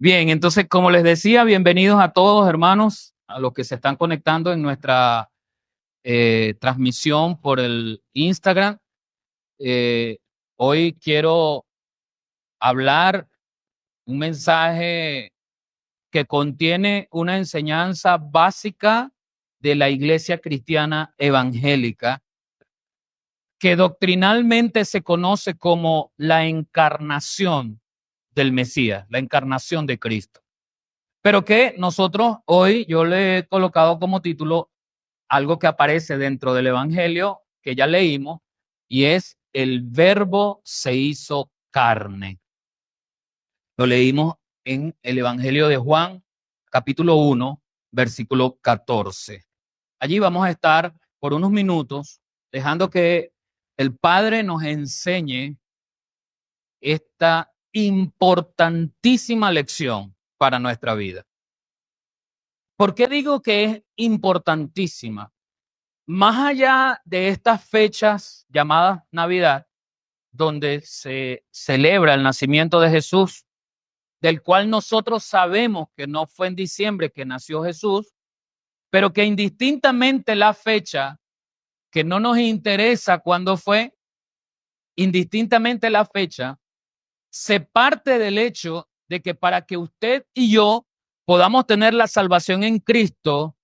Bien, entonces, como les decía, bienvenidos a todos, hermanos, a los que se están conectando en nuestra transmisión por el Instagram. Eh, Hoy quiero hablar un mensaje que contiene una enseñanza básica de la Iglesia Cristiana Evangélica, que doctrinalmente se conoce como la encarnación del Mesías, la encarnación de Cristo. Pero que nosotros hoy, yo le he colocado como título algo que aparece dentro del Evangelio que ya leímos, y es el verbo se hizo carne. Lo leímos en el Evangelio de Juan, capítulo 1, versículo 14. Allí vamos a estar por unos minutos, dejando que el Padre nos enseñe esta importantísima lección para nuestra vida. ¿Por qué digo que es importantísima? Más allá de estas fechas llamadas Navidad, donde se celebra el nacimiento de Jesús, del cual nosotros sabemos que no fue en diciembre que nació Jesús, pero que indistintamente la fecha, que no nos interesa cuándo fue, indistintamente la fecha, se parte del hecho de que para que usted y yo podamos tener la salvación en Cristo,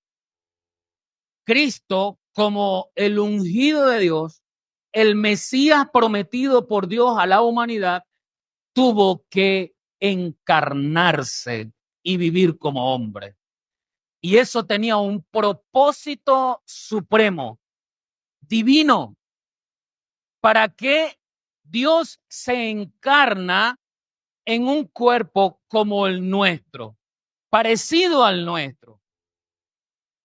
Cristo como el ungido de Dios, el Mesías prometido por Dios a la humanidad, tuvo que encarnarse y vivir como hombre. Y eso tenía un propósito supremo, divino. ¿Para qué Dios se encarna en un cuerpo como el nuestro, parecido al nuestro?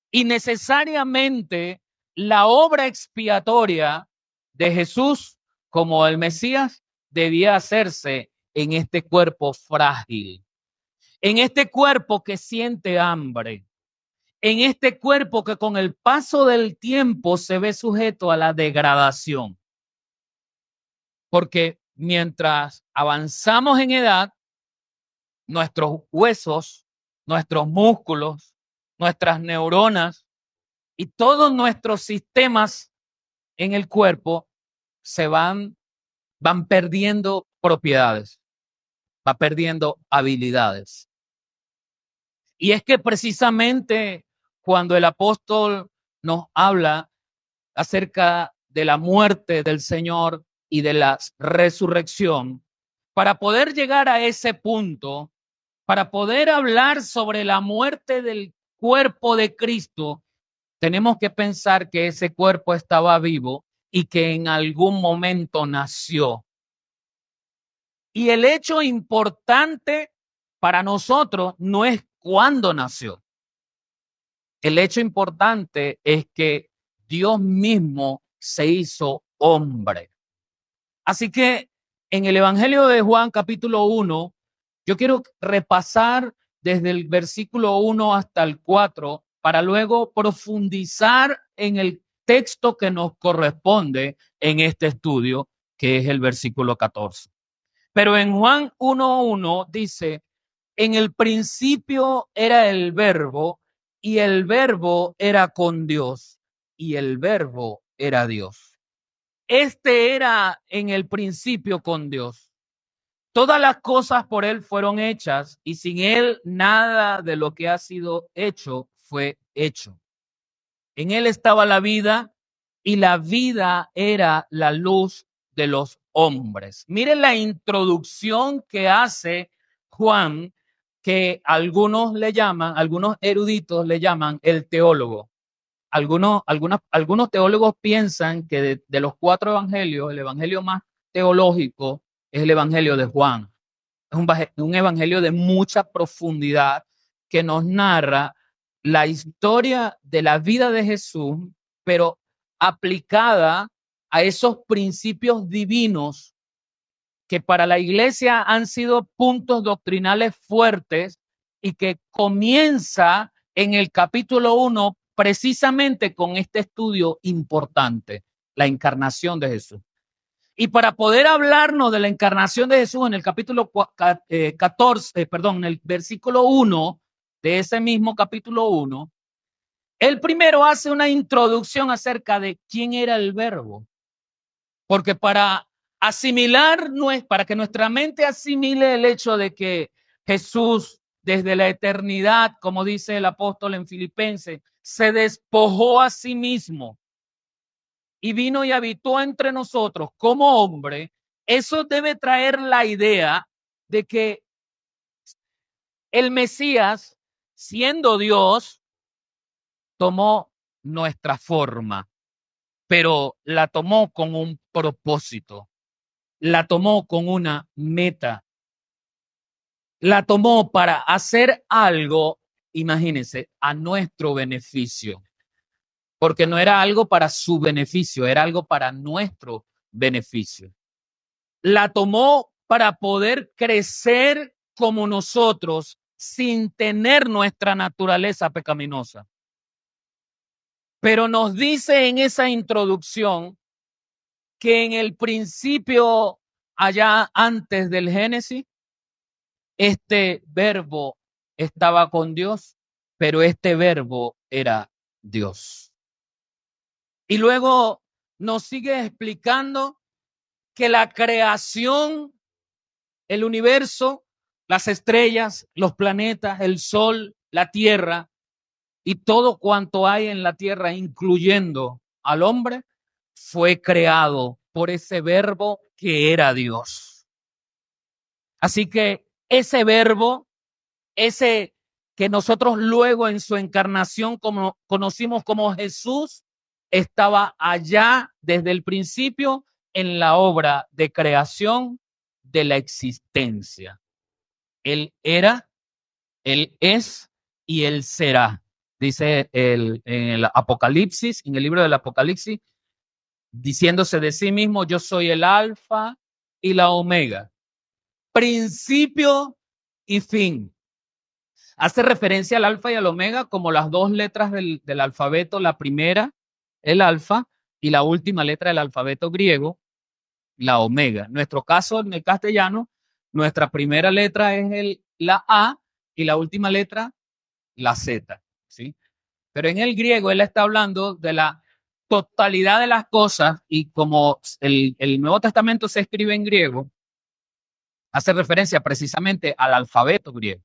Y necesariamente la obra expiatoria de Jesús como el Mesías debía hacerse en este cuerpo frágil, en este cuerpo que siente hambre, en este cuerpo que con el paso del tiempo se ve sujeto a la degradación. Porque mientras avanzamos en edad, nuestros huesos, nuestros músculos, nuestras neuronas y todos nuestros sistemas en el cuerpo se van perdiendo propiedades, va perdiendo habilidades. Y es que precisamente cuando el apóstol nos habla acerca de la muerte del Señor y de la resurrección, para poder llegar a ese punto, para poder hablar sobre la muerte del cuerpo de Cristo, tenemos que pensar que ese cuerpo estaba vivo y que en algún momento nació. Y el hecho importante para nosotros no es cuándo nació. El hecho importante es que Dios mismo se hizo hombre. Así que en el Evangelio de Juan capítulo 1, yo quiero repasar desde el versículo 1 hasta el 4 para luego profundizar en el texto que nos corresponde en este estudio, que es el versículo 14. Pero en Juan 1:1 dice, en el principio era el verbo y el verbo era con Dios y el verbo era Dios. Este era en el principio con Dios. Todas las cosas por él fueron hechas y sin él nada de lo que ha sido hecho fue hecho. En él estaba la vida y la vida era la luz de los hombres. Miren la introducción que hace Juan, que algunos eruditos le llaman el teólogo. Algunos teólogos piensan que de los 4 evangelios, el evangelio más teológico es el evangelio de Juan. Es un evangelio de mucha profundidad que nos narra la historia de la vida de Jesús, pero aplicada a esos principios divinos que para la iglesia han sido puntos doctrinales fuertes y que comienza en el capítulo 1 precisamente con este estudio importante, la encarnación de Jesús. Y para poder hablarnos de la encarnación de Jesús en el capítulo 14, perdón, en el versículo 1 de ese mismo capítulo 1, él primero hace una introducción acerca de quién era el verbo. Porque para asimilar, para que nuestra mente asimile el hecho de que Jesús desde la eternidad, como dice el apóstol en Filipenses, se despojó a sí mismo y vino y habitó entre nosotros como hombre, eso debe traer la idea de que el Mesías, siendo Dios, tomó nuestra forma, pero la tomó con un propósito, la tomó con una meta, la tomó para hacer algo, imagínense, a nuestro beneficio, porque no era algo para su beneficio, era algo para nuestro beneficio. La tomó para poder crecer como nosotros sin tener nuestra naturaleza pecaminosa. Pero nos dice en esa introducción que en el principio, allá antes del Génesis, este verbo estaba con Dios, pero este verbo era Dios. Y luego nos sigue explicando que la creación, el universo, las estrellas, los planetas, el sol, la tierra y todo cuanto hay en la tierra, incluyendo al hombre, fue creado por ese verbo que era Dios. Así que ese verbo, ese que nosotros luego en su encarnación como conocimos como Jesús, estaba allá desde el principio en la obra de creación de la existencia. Él era, Él es y Él será. Dice en el Apocalipsis, en el libro del Apocalipsis, diciéndose de sí mismo, yo soy el alfa y la omega, principio y fin. Hace referencia al alfa y al omega como las dos letras del alfabeto, la primera, el alfa, y la última letra del alfabeto griego, la omega. En nuestro caso, en el castellano, nuestra primera letra es la A y la última letra, la Z, ¿sí? Pero en el griego él está hablando de la totalidad de las cosas y como el Nuevo Testamento se escribe en griego, hace referencia precisamente al alfabeto griego.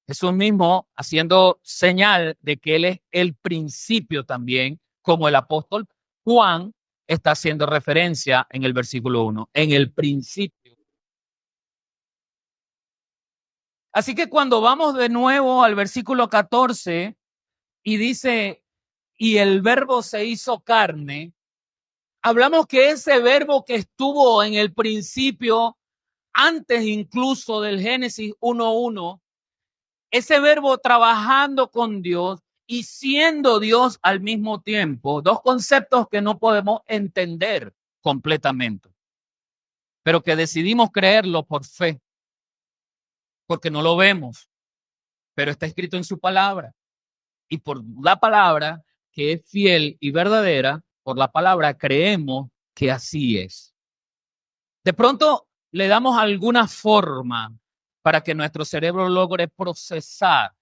Jesús mismo haciendo señal de que Él es el principio también, como el apóstol Juan está haciendo referencia en el versículo 1, en el principio. Así que cuando vamos de nuevo al versículo 14 y dice, y el verbo se hizo carne, hablamos que ese verbo que estuvo en el principio, antes incluso del Génesis 1:1, ese verbo trabajando con Dios y siendo Dios al mismo tiempo, dos conceptos que no podemos entender completamente, pero que decidimos creerlo por fe, porque no lo vemos, pero está escrito en su palabra. Y por la palabra, que es fiel y verdadera, por la palabra creemos que así es. De pronto le damos alguna forma para que nuestro cerebro logre procesar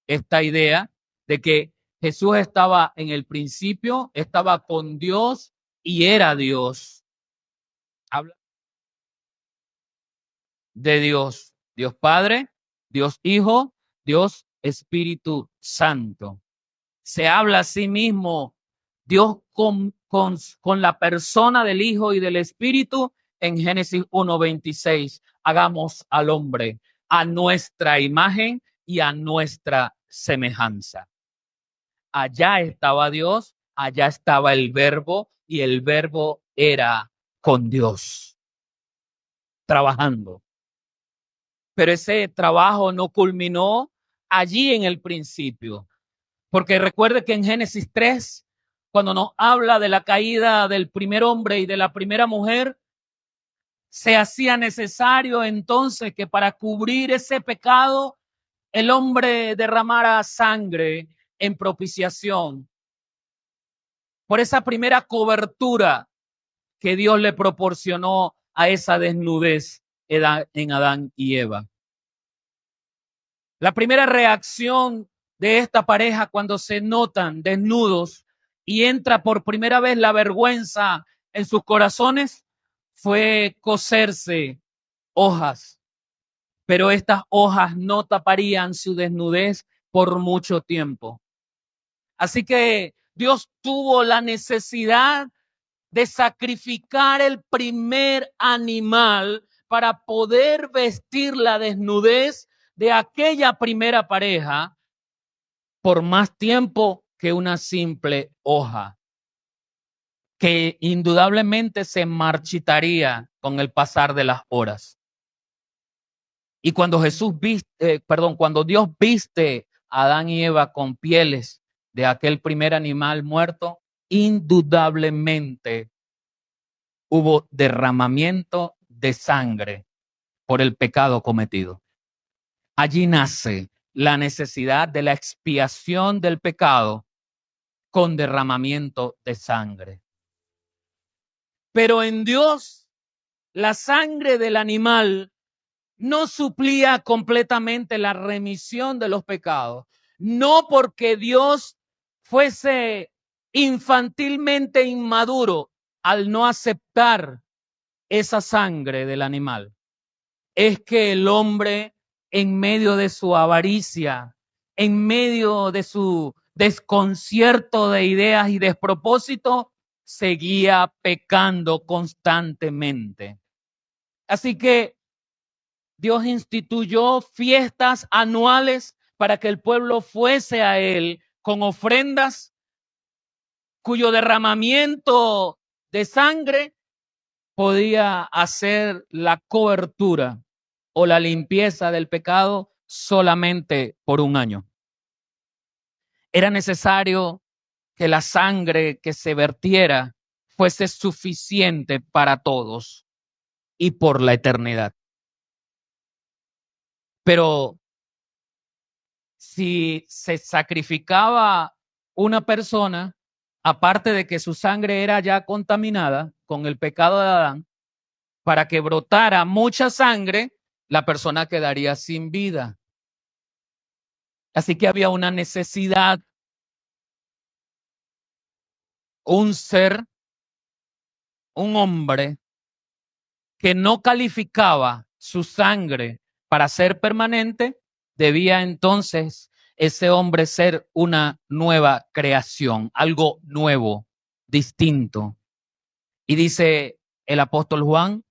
esta idea de que Jesús estaba en el principio, estaba con Dios y era Dios. Habla de Dios, Dios Padre, Dios Hijo, Dios Espíritu Santo. Se habla a sí mismo Dios con la persona del Hijo y del Espíritu en Génesis 1:26. Hagamos al hombre a nuestra imagen y a nuestra semejanza. Allá estaba Dios, allá estaba el verbo y el verbo era con Dios, trabajando. Pero ese trabajo no culminó allí en el principio, porque recuerde que en Génesis 3, cuando nos habla de la caída del primer hombre y de la primera mujer, se hacía necesario entonces que para cubrir ese pecado, el hombre derramara sangre en propiciación por esa primera cobertura que Dios le proporcionó a esa desnudez en Adán y Eva. La primera reacción de esta pareja cuando se notan desnudos y entra por primera vez la vergüenza en sus corazones fue coserse hojas, pero estas hojas no taparían su desnudez por mucho tiempo. Así que Dios tuvo la necesidad de sacrificar el primer animal para poder vestir la desnudez de aquella primera pareja por más tiempo que una simple hoja, que indudablemente se marchitaría con el pasar de las horas. Y cuando cuando Dios viste a Adán y Eva con pieles de aquel primer animal muerto, indudablemente hubo derramamiento de sangre por el pecado cometido. Allí nace la necesidad de la expiación del pecado con derramamiento de sangre. Pero en Dios, la sangre del animal no suplía completamente la remisión de los pecados. No porque Dios fuese infantilmente inmaduro al no aceptar esa sangre del animal. Es que el hombre, en medio de su avaricia, en medio de su desconcierto de ideas y despropósito, seguía pecando constantemente. Así que Dios instituyó fiestas anuales para que el pueblo fuese a él con ofrendas cuyo derramamiento de sangre podía hacer la cobertura o la limpieza del pecado solamente por un año. Era necesario que la sangre que se vertiera fuese suficiente para todos y por la eternidad. Pero si se sacrificaba una persona, aparte de que su sangre era ya contaminada con el pecado de Adán, para que brotara mucha sangre, la persona quedaría sin vida. Así que había una necesidad, un ser, un hombre, que no calificaba su sangre para ser permanente, debía entonces ese hombre ser una nueva creación, algo nuevo, distinto. Y dice el apóstol Juan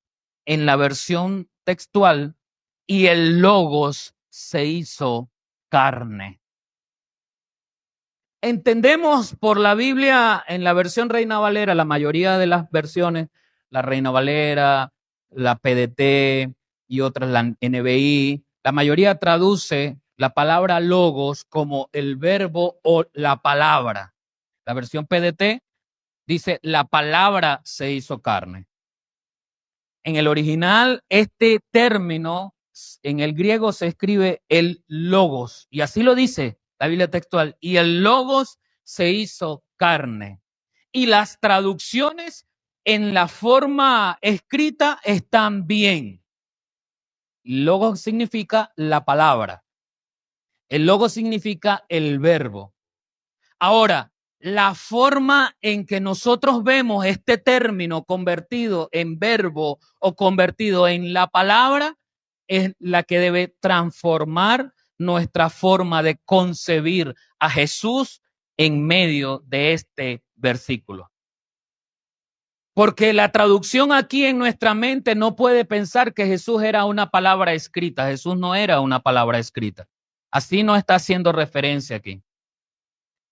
en la versión textual, y el Logos se hizo carne. Entendemos por la Biblia en la versión Reina Valera, la mayoría de las versiones, la Reina Valera, la PDT y otras, la NBI, la mayoría traduce la palabra logos como el verbo o la palabra. La versión PDT dice la palabra se hizo carne. En el original, este término en el griego se escribe el logos, y así lo dice la Biblia textual, y el logos se hizo carne. Y las traducciones en la forma escrita están bien. Logos significa la palabra. El logos significa el verbo. Ahora, la forma en que nosotros vemos este término convertido en verbo o convertido en la palabra es la que debe transformar nuestra forma de concebir a Jesús en medio de este versículo. Porque la traducción aquí en nuestra mente no puede pensar que Jesús era una palabra escrita. Jesús no era una palabra escrita. Así no está haciendo referencia aquí.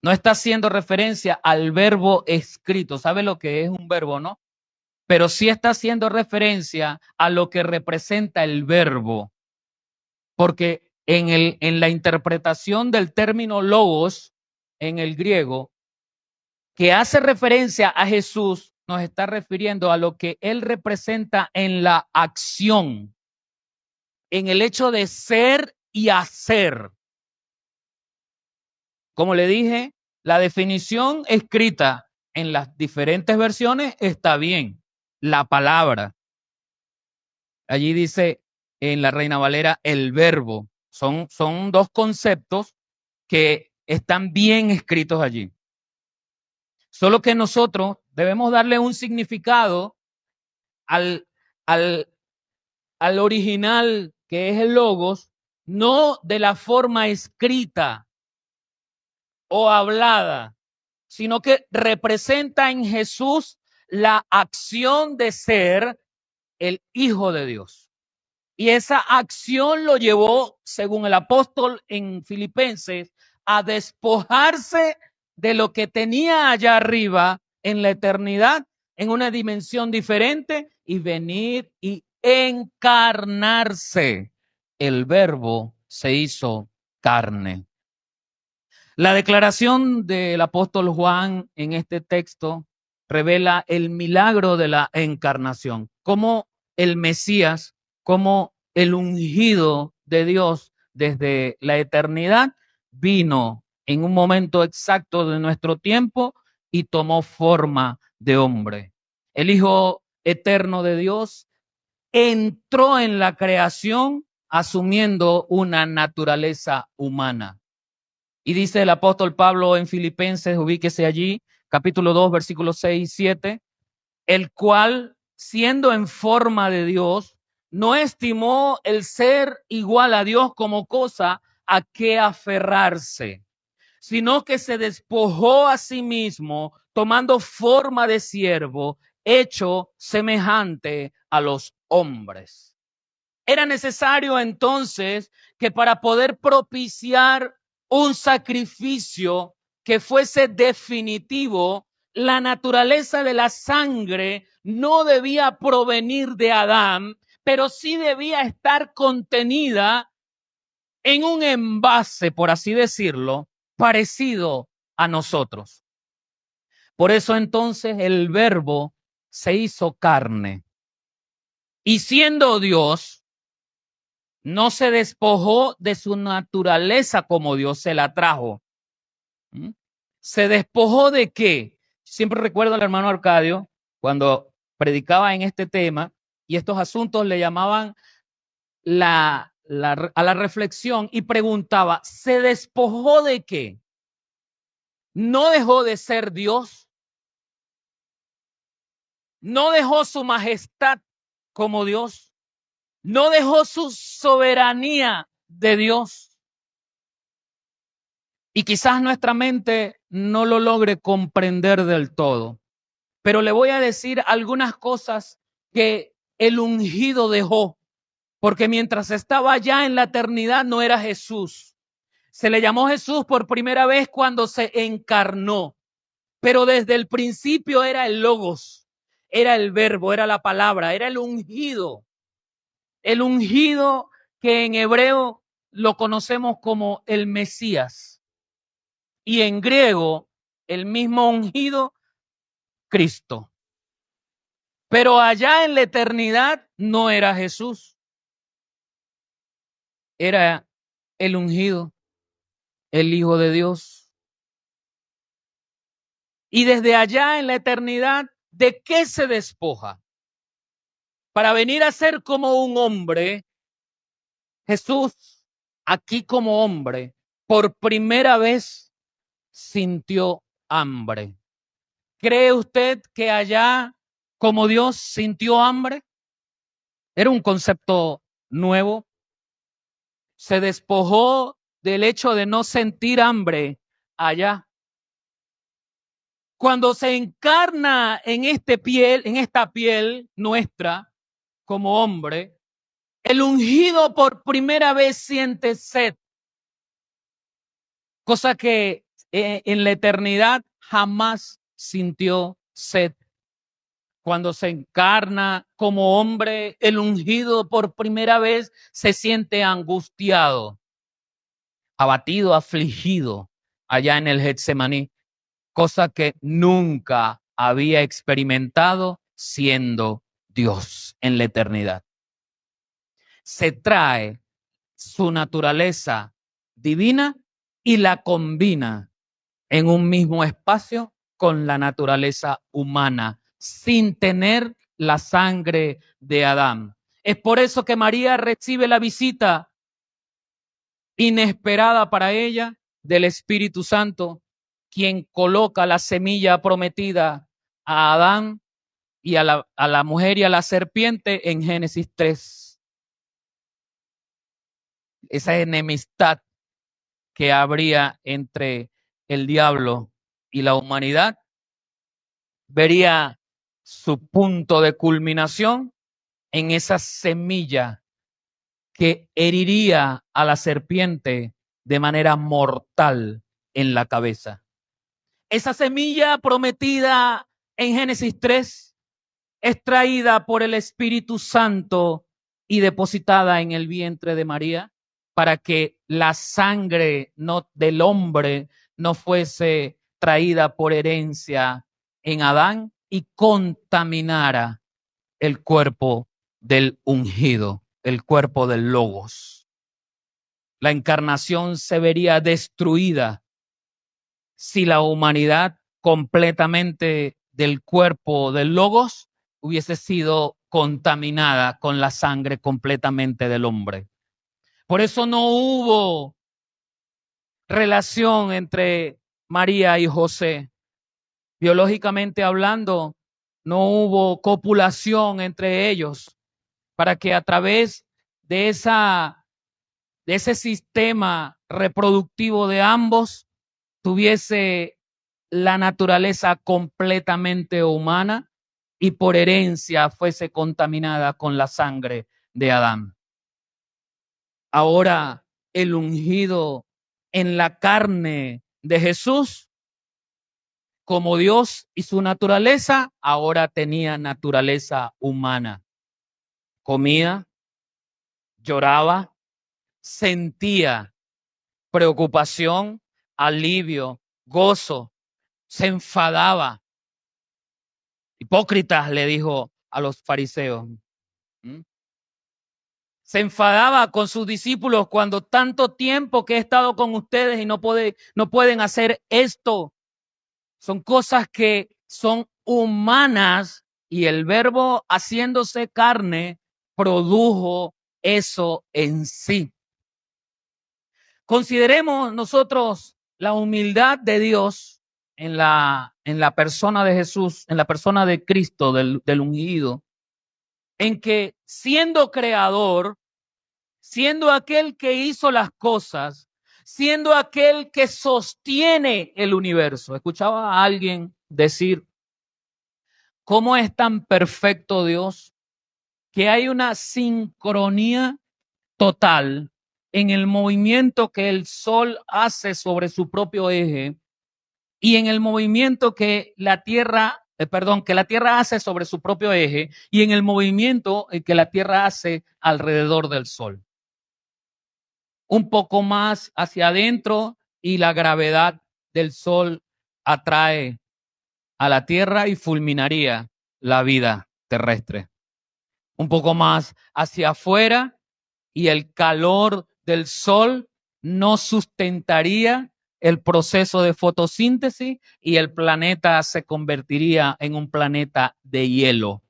No está haciendo referencia al verbo escrito. ¿Sabe lo que es un verbo, no? Pero sí está haciendo referencia a lo que representa el verbo. Porque en la interpretación del término logos en el griego, que hace referencia a Jesús, nos está refiriendo a lo que él representa en la acción, en el hecho de ser y hacer. Como le dije, la definición escrita en las diferentes versiones está bien, la palabra. Allí dice en la Reina Valera el verbo. Son dos conceptos que están bien escritos allí. Solo que nosotros debemos darle un significado al, al, al original, que es el logos, no de la forma escrita o hablada, sino que representa en Jesús la acción de ser el Hijo de Dios. Y esa acción lo llevó, según el apóstol en Filipenses, a despojarse de lo que tenía allá arriba en la eternidad, en una dimensión diferente, y venir y encarnarse. El verbo se hizo carne. La declaración del apóstol Juan en este texto revela el milagro de la encarnación, cómo el Mesías, como el ungido de Dios desde la eternidad, vino en un momento exacto de nuestro tiempo y tomó forma de hombre. El Hijo eterno de Dios entró en la creación asumiendo una naturaleza humana. Y dice el apóstol Pablo en Filipenses, ubíquese allí, capítulo 2, versículos 6 y 7, el cual, siendo en forma de Dios, no estimó el ser igual a Dios como cosa a que aferrarse, sino que se despojó a sí mismo, tomando forma de siervo, hecho semejante a los hombres. Era necesario entonces que para poder propiciar un sacrificio que fuese definitivo, la naturaleza de la sangre no debía provenir de Adán, pero sí debía estar contenida en un envase, por así decirlo, parecido a nosotros. Por eso entonces el verbo se hizo carne. Y siendo Dios, no se despojó de su naturaleza como Dios se la trajo. ¿Se despojó de qué? Siempre recuerdo al hermano Arcadio cuando predicaba en este tema y estos asuntos le llamaban a la reflexión y preguntaba, ¿se despojó de qué? ¿No dejó de ser Dios? ¿No dejó su majestad como Dios? ¿No dejó su soberanía de Dios? Y quizás nuestra mente no lo logre comprender del todo. Pero le voy a decir algunas cosas que el ungido dejó. Porque mientras estaba allá en la eternidad no era Jesús. Se le llamó Jesús por primera vez cuando se encarnó. Pero desde el principio era el logos, era el verbo, era la palabra, era el ungido. El ungido que en hebreo lo conocemos como el Mesías. Y en griego, el mismo ungido, Cristo. Pero allá en la eternidad no era Jesús. Era el ungido, el Hijo de Dios. Y desde allá en la eternidad, ¿de qué se despoja? Para venir a ser como un hombre, Jesús, aquí como hombre, por primera vez sintió hambre. ¿Cree usted que allá como Dios sintió hambre? Era un concepto nuevo. Se despojó del hecho de no sentir hambre allá. Cuando se encarna en esta piel nuestra como hombre, el ungido por primera vez siente sed, cosa que en la eternidad jamás sintió sed. Cuando se encarna como hombre, el ungido por primera vez se siente angustiado, abatido, afligido allá en el Getsemaní, cosa que nunca había experimentado siendo Dios en la eternidad. Se trae su naturaleza divina y la combina en un mismo espacio con la naturaleza humana, sin tener la sangre de Adán. Es por eso que María recibe la visita inesperada para ella del Espíritu Santo, quien coloca la semilla prometida a Adán y a la mujer y a la serpiente en Génesis 3. Esa enemistad que habría entre el diablo y la humanidad vería su punto de culminación en esa semilla que heriría a la serpiente de manera mortal en la cabeza. Esa semilla prometida en Génesis 3 es traída por el Espíritu Santo y depositada en el vientre de María para que la sangre del hombre no fuese traída por herencia en Adán y contaminara el cuerpo del ungido, el cuerpo del Logos. La encarnación se vería destruida si la humanidad completamente del cuerpo del Logos hubiese sido contaminada con la sangre completamente del hombre. Por eso no hubo relación entre María y José. Biológicamente hablando, no hubo copulación entre ellos para que a través de ese sistema reproductivo de ambos tuviese la naturaleza completamente humana y por herencia fuese contaminada con la sangre de Adán. Ahora el ungido en la carne de Jesús, como Dios y su naturaleza, ahora tenía naturaleza humana. Comía, lloraba, sentía preocupación, alivio, gozo, se enfadaba. Hipócritas, le dijo a los fariseos. Se enfadaba con sus discípulos cuando tanto tiempo que he estado con ustedes y no pueden hacer esto. Son cosas que son humanas y el verbo haciéndose carne produjo eso en sí. Consideremos nosotros la humildad de Dios en la persona de Jesús, en la persona de Cristo, del ungido, en que siendo creador, siendo aquel que hizo las cosas, siendo aquel que sostiene el universo. Escuchaba a alguien decir, ¿cómo es tan perfecto Dios que hay una sincronía total en el movimiento que el sol hace sobre su propio eje y en el movimiento que la Tierra hace sobre su propio eje y en el movimiento que la Tierra hace alrededor del sol? Un poco más hacia adentro y la gravedad del sol atrae a la Tierra y fulminaría la vida terrestre. Un poco más hacia afuera y el calor del sol no sustentaría el proceso de fotosíntesis y el planeta se convertiría en un planeta de hielo.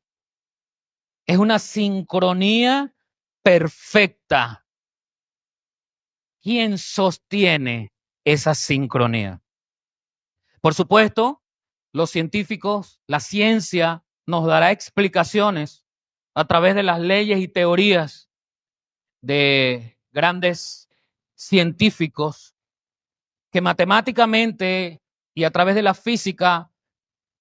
Es una sincronía perfecta. ¿Quién sostiene esa sincronía? Por supuesto, los científicos, la ciencia nos dará explicaciones a través de las leyes y teorías de grandes científicos que matemáticamente y a través de la física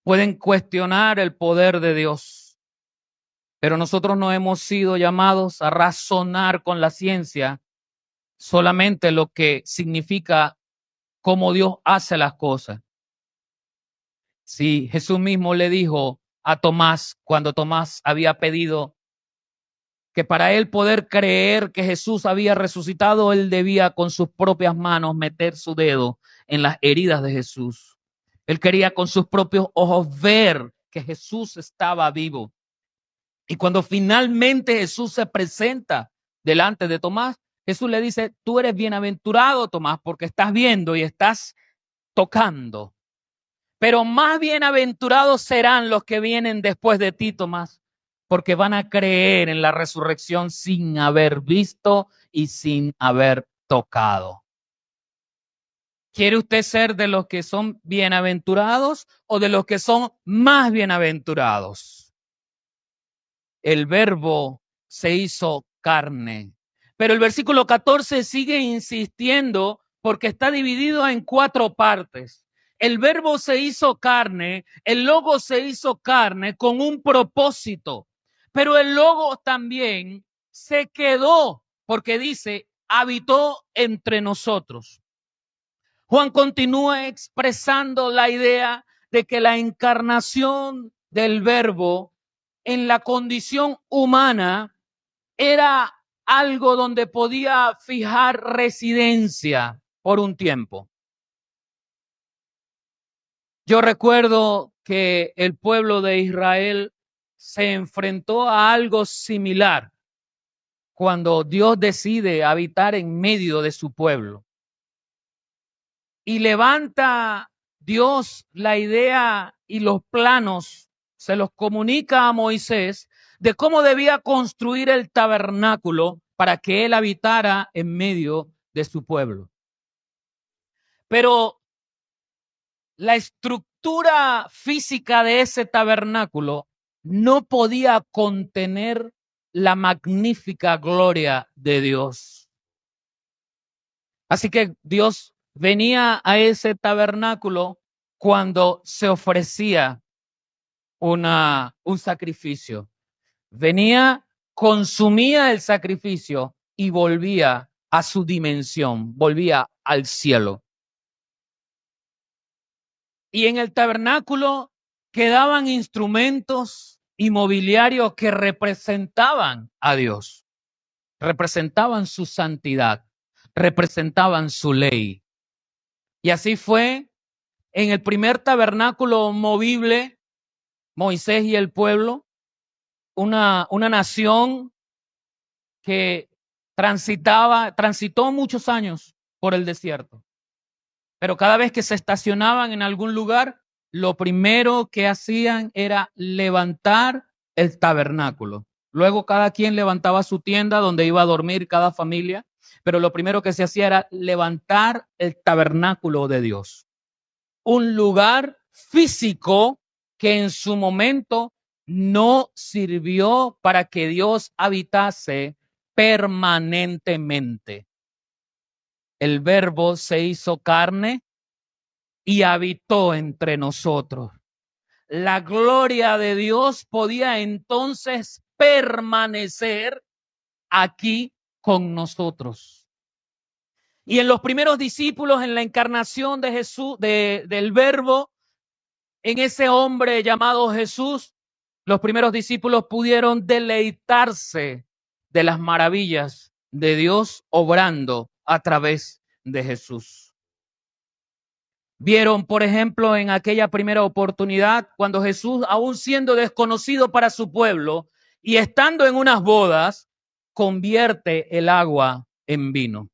pueden cuestionar el poder de Dios. Pero nosotros no hemos sido llamados a razonar con la ciencia solamente lo que significa cómo Dios hace las cosas. Si Jesús mismo le dijo a Tomás, cuando Tomás había pedido que para él poder creer que Jesús había resucitado, él debía con sus propias manos meter su dedo en las heridas de Jesús. Él quería con sus propios ojos ver que Jesús estaba vivo. Y cuando finalmente Jesús se presenta delante de Tomás, Jesús le dice, tú eres bienaventurado, Tomás, porque estás viendo y estás tocando. Pero más bienaventurados serán los que vienen después de ti, Tomás, porque van a creer en la resurrección sin haber visto y sin haber tocado. ¿Quiere usted ser de los que son bienaventurados o de los que son más bienaventurados? El Verbo se hizo carne. Pero el versículo 14 sigue insistiendo porque está dividido en 4 partes. El Verbo se hizo carne, el Logos se hizo carne con un propósito, pero el Logos también se quedó porque dice, habitó entre nosotros. Juan continúa expresando la idea de que la encarnación del Verbo en la condición humana era algo donde podía fijar residencia por un tiempo. Yo recuerdo que el pueblo de Israel se enfrentó a algo similar cuando Dios decide habitar en medio de su pueblo. Y levanta Dios la idea y los planos, se los comunica a Moisés de cómo debía construir el tabernáculo para que él habitara en medio de su pueblo. Pero la estructura física de ese tabernáculo no podía contener la magnífica gloria de Dios. Así que Dios venía a ese tabernáculo cuando se ofrecía un sacrificio. Venía, consumía el sacrificio y volvía a su dimensión, volvía al cielo. Y en el tabernáculo quedaban instrumentos y mobiliarios que representaban a Dios, representaban su santidad, representaban su ley. Y así fue en el primer tabernáculo movible, Moisés y el pueblo, una nación que transitó muchos años por el desierto. Pero cada vez que se estacionaban en algún lugar, lo primero que hacían era levantar el tabernáculo. Luego cada quien levantaba su tienda donde iba a dormir cada familia, pero lo primero que se hacía era levantar el tabernáculo de Dios. Un lugar físico que en su momento no sirvió para que Dios habitase permanentemente. El Verbo se hizo carne y habitó entre nosotros. La gloria de Dios podía entonces permanecer aquí con nosotros. Y en los primeros discípulos, en la encarnación de Jesús, del Verbo, en ese hombre llamado Jesús, los primeros discípulos pudieron deleitarse de las maravillas de Dios obrando a través de Jesús. Vieron, por ejemplo, en aquella primera oportunidad, cuando Jesús, aún siendo desconocido para su pueblo y estando en unas bodas, convierte el agua en vino.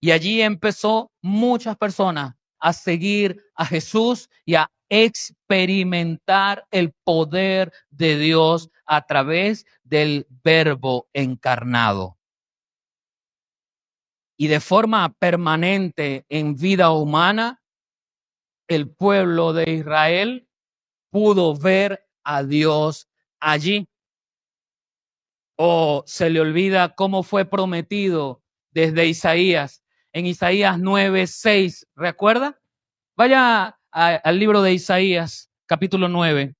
Y allí empezó muchas personas a seguir a Jesús y a experimentar el poder de Dios a través del Verbo encarnado. Y de forma permanente en vida humana, el pueblo de Israel pudo ver a Dios allí. O se le olvida cómo fue prometido desde Isaías, en Isaías 9:6, ¿recuerda? Vaya al libro de Isaías, capítulo 9.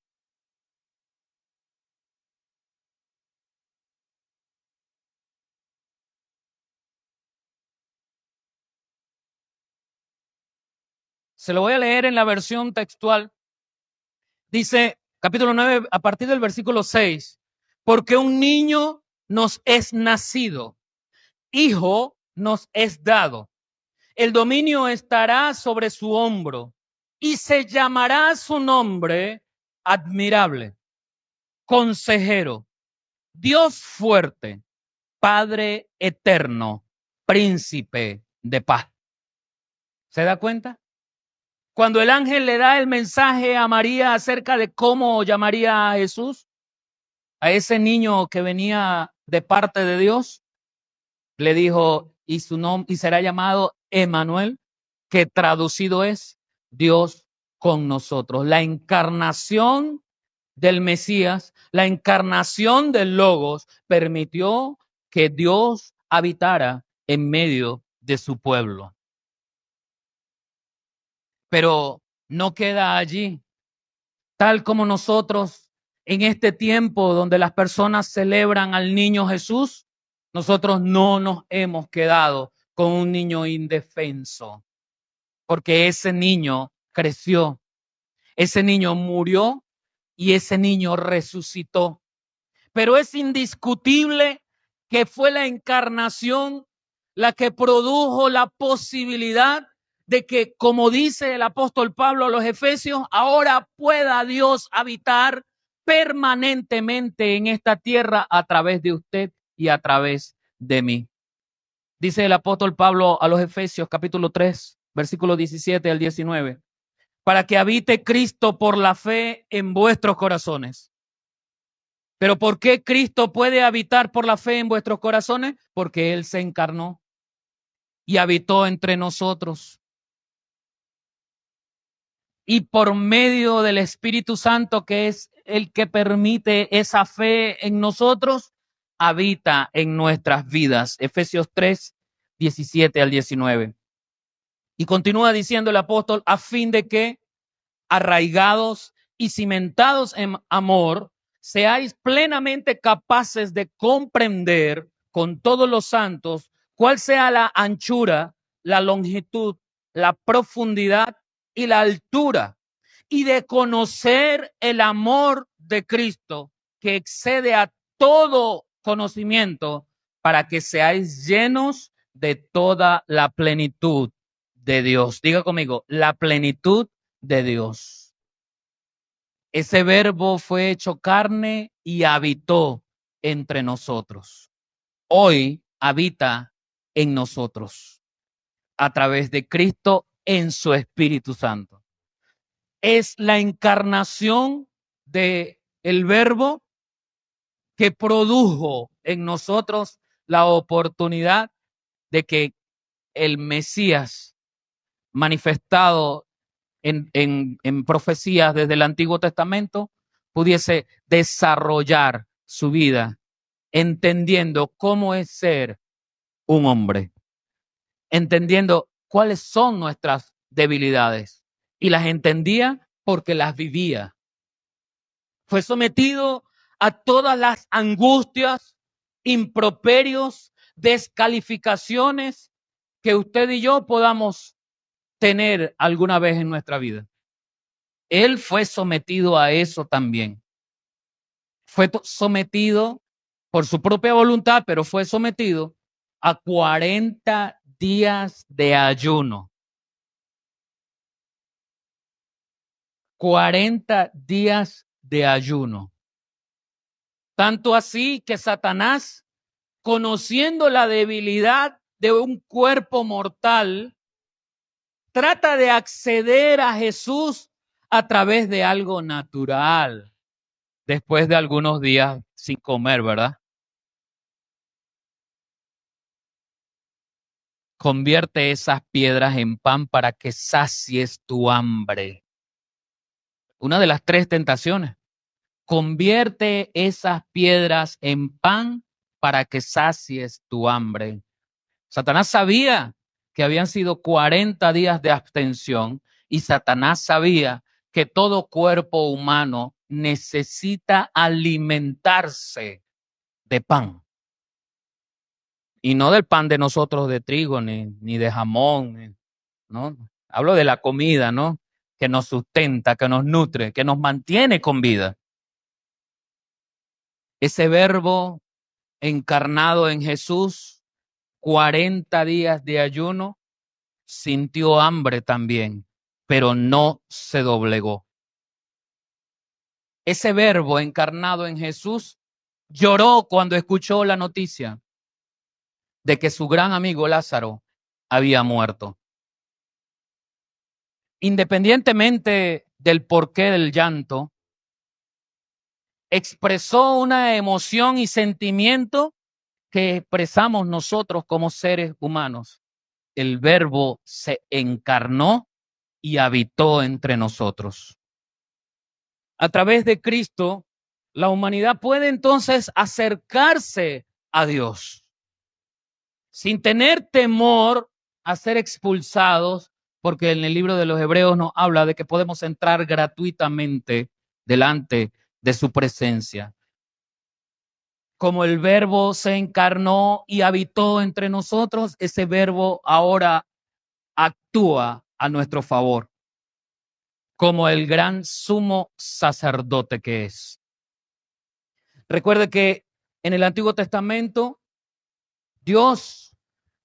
Se lo voy a leer en la versión textual. Dice, capítulo 9, a partir del versículo 6, porque un niño nos es nacido, hijo nos es dado. El dominio estará sobre su hombro y se llamará su nombre admirable, consejero, Dios fuerte, Padre eterno, príncipe de paz. ¿Se da cuenta? Cuando el ángel le da el mensaje a María acerca de cómo llamaría a Jesús, a ese niño que venía de parte de Dios, le dijo, y su nombre, y será llamado Emmanuel, que traducido es Dios con nosotros. La encarnación del Mesías, la encarnación del Logos, permitió que Dios habitara en medio de su pueblo. Pero no queda allí. Tal como nosotros en este tiempo donde las personas celebran al niño Jesús, nosotros no nos hemos quedado con un niño indefenso, porque ese niño creció, ese niño murió y ese niño resucitó. Pero es indiscutible que fue la encarnación la que produjo la posibilidad de que, como dice el apóstol Pablo a los Efesios, ahora pueda Dios habitar permanentemente en esta tierra a través de usted y a través de mí. Dice el apóstol Pablo a los Efesios capítulo 3, versículos 17 al 19, para que habite Cristo por la fe en vuestros corazones. Pero ¿por qué Cristo puede habitar por la fe en vuestros corazones? Porque Él se encarnó y habitó entre nosotros. Y por medio del Espíritu Santo, que es el que permite esa fe en nosotros, habita en nuestras vidas. Efesios 3, 17 al 19. Y continúa diciendo el apóstol, a fin de que, arraigados y cimentados en amor, seáis plenamente capaces de comprender con todos los santos cuál sea la anchura, la longitud, la profundidad y la altura, y de conocer el amor de Cristo que excede a todo conocimiento, para que seáis llenos de toda la plenitud de Dios. Diga conmigo, la plenitud de Dios. Ese verbo fue hecho carne y habitó entre nosotros. Hoy habita en nosotros a través de Cristo en su Espíritu Santo. Es la encarnación del verbo que produjo en nosotros la oportunidad de que el Mesías manifestado en profecías desde el Antiguo Testamento pudiese desarrollar su vida entendiendo cómo es ser un hombre, entendiendo cuáles son nuestras debilidades y las entendía porque las vivía. Fue sometido a todas las angustias, improperios, descalificaciones que usted y yo podamos tener alguna vez en nuestra vida. Él fue sometido a eso también. Fue sometido por su propia voluntad, pero fue sometido a 40 días de ayuno. 40 días de ayuno. Tanto así que Satanás, conociendo la debilidad de un cuerpo mortal, trata de acceder a Jesús a través de algo natural, después de algunos días sin comer, ¿verdad? Convierte esas piedras en pan para que sacies tu hambre. Una de las 3 tentaciones. Convierte esas piedras en pan para que sacies tu hambre. Satanás sabía que habían sido 40 días de abstención y Satanás sabía que todo cuerpo humano necesita alimentarse de pan. Y no del pan de nosotros de trigo, ni de jamón, ¿no? Hablo de la comida, ¿no? Que nos sustenta, que nos nutre, que nos mantiene con vida. Ese verbo encarnado en Jesús, 40 días de ayuno, sintió hambre también, pero no se doblegó. Ese verbo encarnado en Jesús lloró cuando escuchó la noticia de que su gran amigo Lázaro había muerto. Independientemente del porqué del llanto, expresó una emoción y sentimiento que expresamos nosotros como seres humanos. El Verbo se encarnó y habitó entre nosotros. A través de Cristo, la humanidad puede entonces acercarse a Dios sin tener temor a ser expulsados, porque en el libro de los Hebreos nos habla de que podemos entrar gratuitamente delante de su presencia. Como el Verbo se encarnó y habitó entre nosotros, ese Verbo ahora actúa a nuestro favor, como el gran sumo sacerdote que es. Recuerde que en el Antiguo Testamento Dios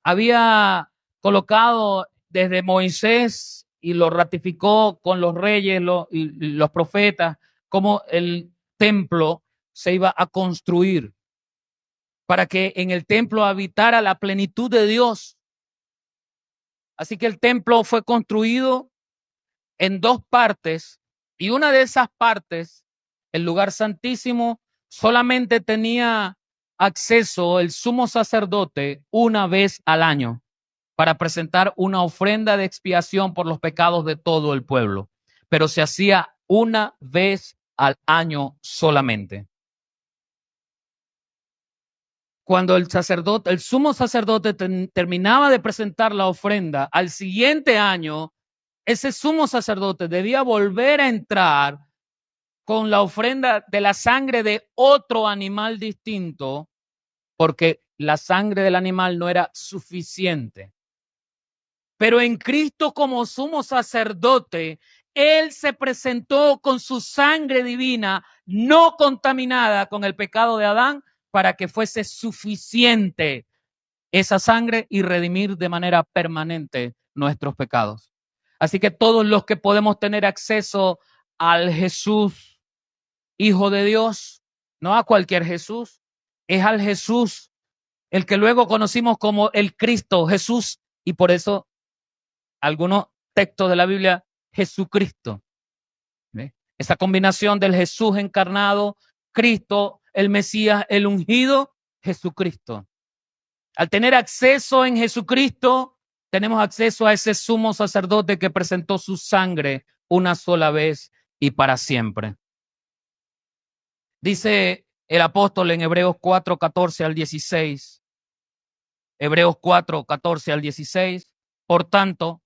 había colocado desde Moisés y lo ratificó con los reyes y los profetas, como el templo se iba a construir para que en el templo habitara la plenitud de Dios. Así que el templo fue construido en dos partes y una de esas partes, el lugar santísimo, solamente tenía acceso el sumo sacerdote una vez al año para presentar una ofrenda de expiación por los pecados de todo el pueblo, pero se hacía una vez al año solamente. Cuando el sumo sacerdote terminaba de presentar la ofrenda, al siguiente año, ese sumo sacerdote debía volver a entrar con la ofrenda de la sangre de otro animal distinto, porque la sangre del animal no era suficiente. Pero en Cristo como sumo sacerdote, Él se presentó con su sangre divina, no contaminada con el pecado de Adán, para que fuese suficiente esa sangre y redimir de manera permanente nuestros pecados. Así que todos los que podemos tener acceso al Jesús, Hijo de Dios, no a cualquier Jesús, es al Jesús, el que luego conocimos como el Cristo, Jesús, y por eso algunos textos de la Biblia, Jesucristo. ¿Ve? Esa combinación del Jesús encarnado, Cristo, el Mesías, el ungido, Jesucristo. Al tener acceso en Jesucristo, tenemos acceso a ese sumo sacerdote que presentó su sangre una sola vez y para siempre. Dice el apóstol en Hebreos 4, 14 al 16. Hebreos 4, 14 al 16. Por tanto,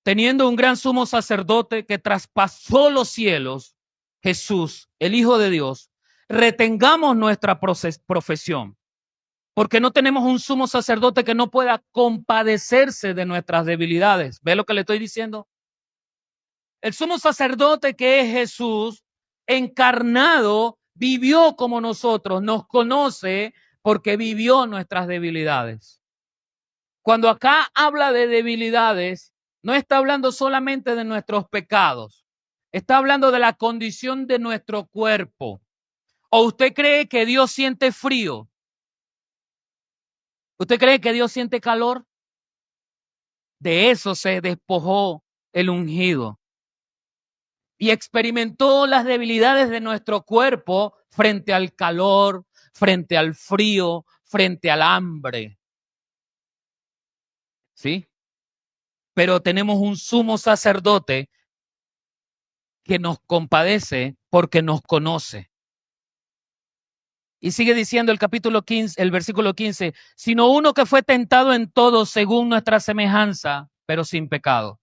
teniendo un gran sumo sacerdote que traspasó los cielos, Jesús, el Hijo de Dios, retengamos nuestra profesión, porque no tenemos un sumo sacerdote que no pueda compadecerse de nuestras debilidades. ¿Ve lo que le estoy diciendo? El sumo sacerdote que es Jesús, encarnado, vivió como nosotros, nos conoce porque vivió nuestras debilidades. Cuando acá habla de debilidades, no está hablando solamente de nuestros pecados, está hablando de la condición de nuestro cuerpo. ¿O usted cree que Dios siente frío? ¿Usted cree que Dios siente calor? De eso se despojó el ungido y experimentó las debilidades de nuestro cuerpo frente al calor, frente al frío, frente al hambre. ¿Sí? Pero tenemos un sumo sacerdote que nos compadece porque nos conoce. Y sigue diciendo el capítulo 15, el versículo 15, sino uno que fue tentado en todo según nuestra semejanza, pero sin pecado.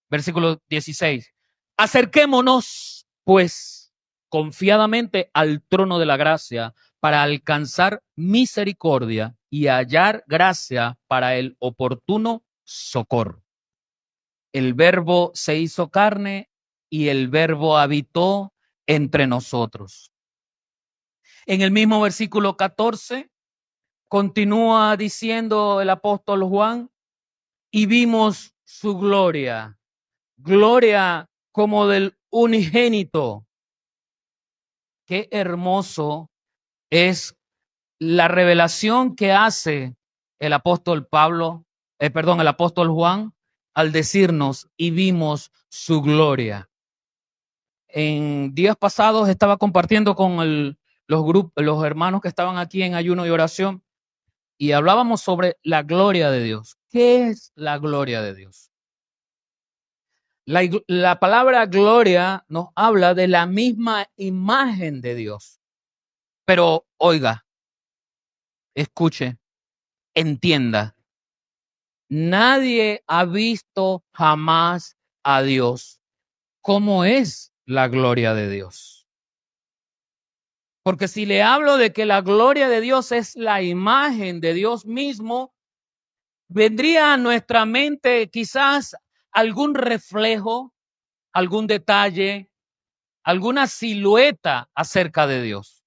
Versículo 16, acerquémonos, pues, confiadamente al trono de la gracia para alcanzar misericordia y hallar gracia para el oportuno socorro. El Verbo se hizo carne y el Verbo habitó entre nosotros. En el mismo versículo 14, continúa diciendo el apóstol Juan, y vimos su gloria, gloria como del unigénito. Qué hermoso es la revelación que hace el apóstol el apóstol Juan al decirnos, y vimos su gloria. En días pasados estaba compartiendo con los hermanos que estaban aquí en ayuno y oración y hablábamos sobre la gloria de Dios. ¿Qué es la gloria de Dios? La palabra gloria nos habla de la misma imagen de Dios. Pero oiga, escuche, entienda, nadie ha visto jamás a Dios. ¿Cómo es la gloria de Dios? Porque si le hablo de que la gloria de Dios es la imagen de Dios mismo, vendría a nuestra mente quizás algún reflejo, algún detalle, alguna silueta acerca de Dios.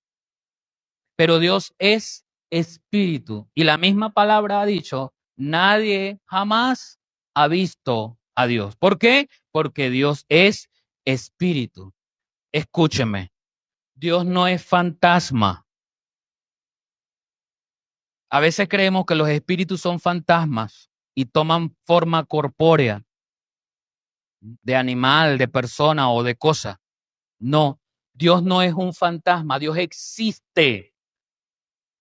Pero Dios es espíritu. Y la misma palabra ha dicho, nadie jamás ha visto a Dios. ¿Por qué? Porque Dios es espíritu. Escúcheme, Dios no es fantasma. A veces creemos que los espíritus son fantasmas y toman forma corpórea, de animal, de persona o de cosa. No, Dios no es un fantasma, Dios existe.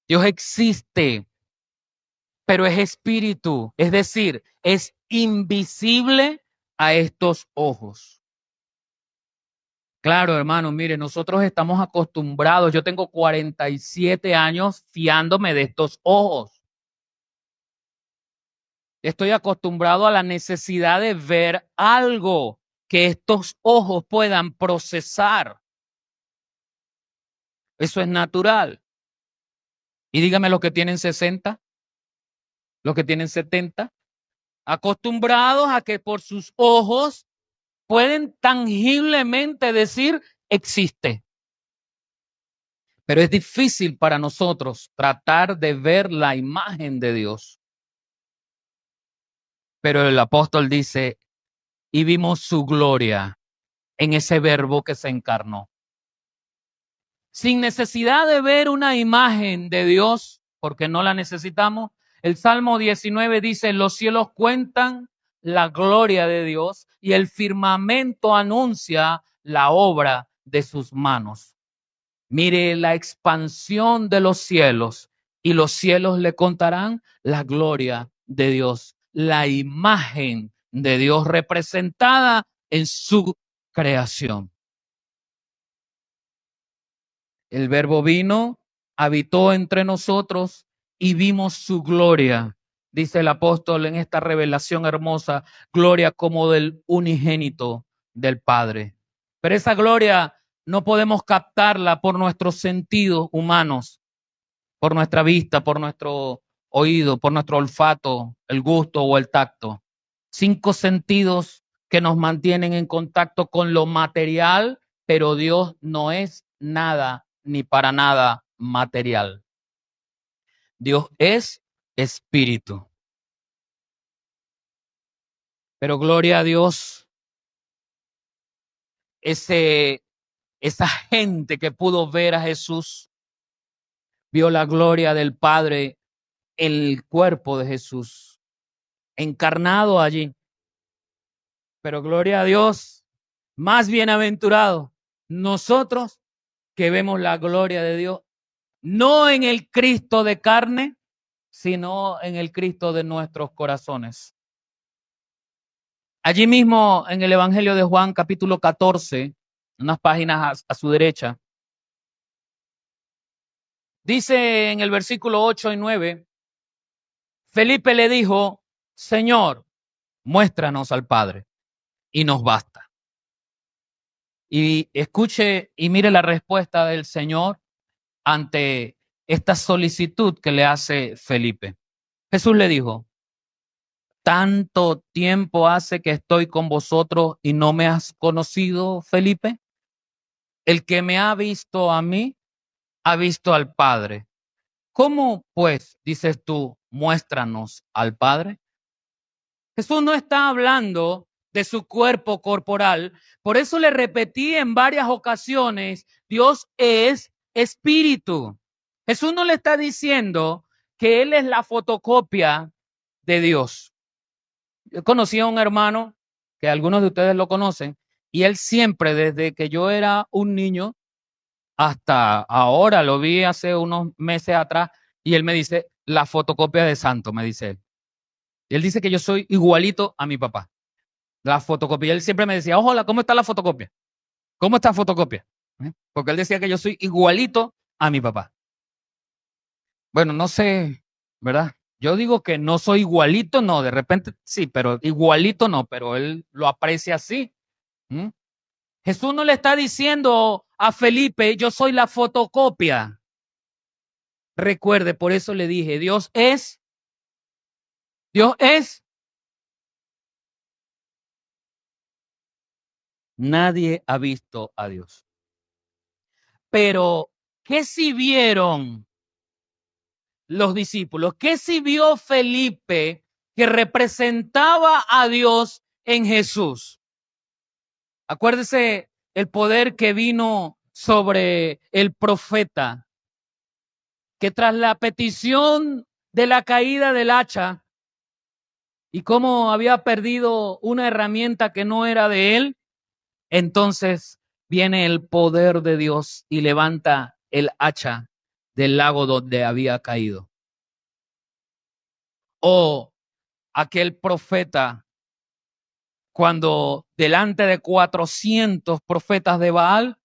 Dios existe, pero es espíritu, es decir, es invisible a estos ojos. Claro, hermano, mire, nosotros estamos acostumbrados, yo tengo 47 años fiándome de estos ojos. Estoy acostumbrado a la necesidad de ver algo que estos ojos puedan procesar. Eso es natural. Y dígame los que tienen 60, los que tienen 70, acostumbrados a que por sus ojos pueden tangiblemente decir existe. Pero es difícil para nosotros tratar de ver la imagen de Dios. Pero el apóstol dice, y vimos su gloria en ese verbo que se encarnó. Sin necesidad de ver una imagen de Dios, porque no la necesitamos. El Salmo 19 dice, los cielos cuentan la gloria de Dios y el firmamento anuncia la obra de sus manos. Mire la expansión de los cielos y los cielos le contarán la gloria de Dios, la imagen de Dios representada en su creación. El Verbo vino, habitó entre nosotros y vimos su gloria, dice el apóstol en esta revelación hermosa, gloria como del unigénito del Padre. Pero esa gloria no podemos captarla por nuestros sentidos humanos, por nuestra vista, por nuestro oído, por nuestro olfato, el gusto o el tacto. 5 sentidos que nos mantienen en contacto con lo material, pero Dios no es nada ni para nada material. Dios es espíritu. Pero gloria a Dios, esa gente que pudo ver a Jesús, vio la gloria del Padre en el cuerpo de Jesús, encarnado allí. Pero gloria a Dios, más bienaventurado nosotros que vemos la gloria de Dios, no en el Cristo de carne, sino en el Cristo de nuestros corazones. Allí mismo en el Evangelio de Juan, capítulo 14, unas páginas a su derecha, dice en el versículo 8 y 9, Felipe le dijo, Señor, muéstranos al Padre y nos basta. Y escuche y mire la respuesta del Señor ante esta solicitud que le hace Felipe. Jesús le dijo, ¿tanto tiempo hace que estoy con vosotros y no me has conocido, Felipe? El que me ha visto a mí, ha visto al Padre. ¿Cómo, pues, dices tú, muéstranos al Padre? Jesús no está hablando de su cuerpo corporal. Por eso le repetí en varias ocasiones, Dios es espíritu. Jesús no le está diciendo que Él es la fotocopia de Dios. Yo conocí a un hermano, que algunos de ustedes lo conocen, Y él siempre, desde que yo era un niño hasta ahora, lo vi hace unos meses atrás, y él me dice, la fotocopia de Santo, me dice él. Y él dice que yo soy igualito a mi papá. La fotocopia. Y él siempre me decía, ojalá, ¿cómo está la fotocopia? ¿Cómo está la fotocopia? Porque él decía que yo soy igualito a mi papá. Bueno, no sé, ¿verdad? Yo digo que no soy igualito, no, de repente sí, pero igualito no, pero él lo aprecia así. ¿Mm? Jesús no le está diciendo a Felipe, yo soy la fotocopia. Recuerde, por eso le dije, Dios es. Nadie ha visto a Dios. Pero, ¿qué si vieron los discípulos? ¿Qué si vio Felipe que representaba a Dios en Jesús? Acuérdese el poder que vino sobre el profeta, que tras la petición de la caída del hacha y cómo había perdido una herramienta que no era de él, entonces viene el poder de Dios y levanta el hacha del lago donde había caído. O aquel profeta cuando delante de 400 profetas de Baal,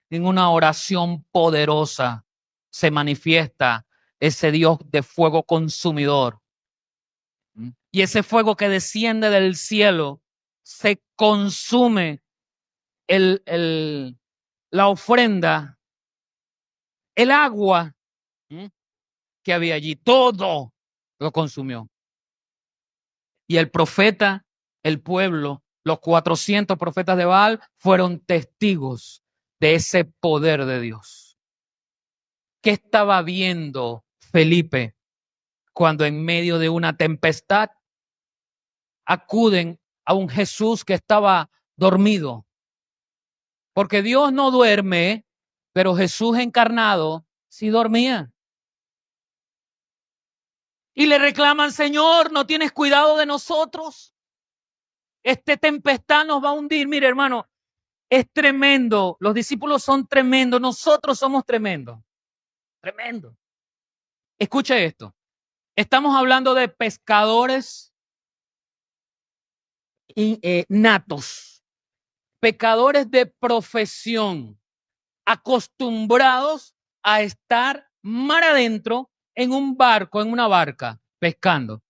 en una oración poderosa, se manifiesta ese Dios de fuego consumidor. Y ese fuego que desciende del cielo se consume la ofrenda, el agua que había allí, todo lo consumió. Y el profeta, el pueblo, los 400 profetas de Baal fueron testigos de ese poder de Dios. ¿Qué estaba viendo Felipe cuando en medio de una tempestad acuden a un Jesús que estaba dormido? Porque Dios no duerme, pero Jesús encarnado sí dormía. Y le reclaman, Señor, ¿no tienes cuidado de nosotros? Este tempestad nos va a hundir. Mire, hermano, es tremendo. Los discípulos son tremendos. Nosotros somos tremendos. Tremendo. Escuche esto. Estamos hablando de pescadores natos, pecadores de profesión, acostumbrados a estar mar adentro en un barco, en una barca, pescando.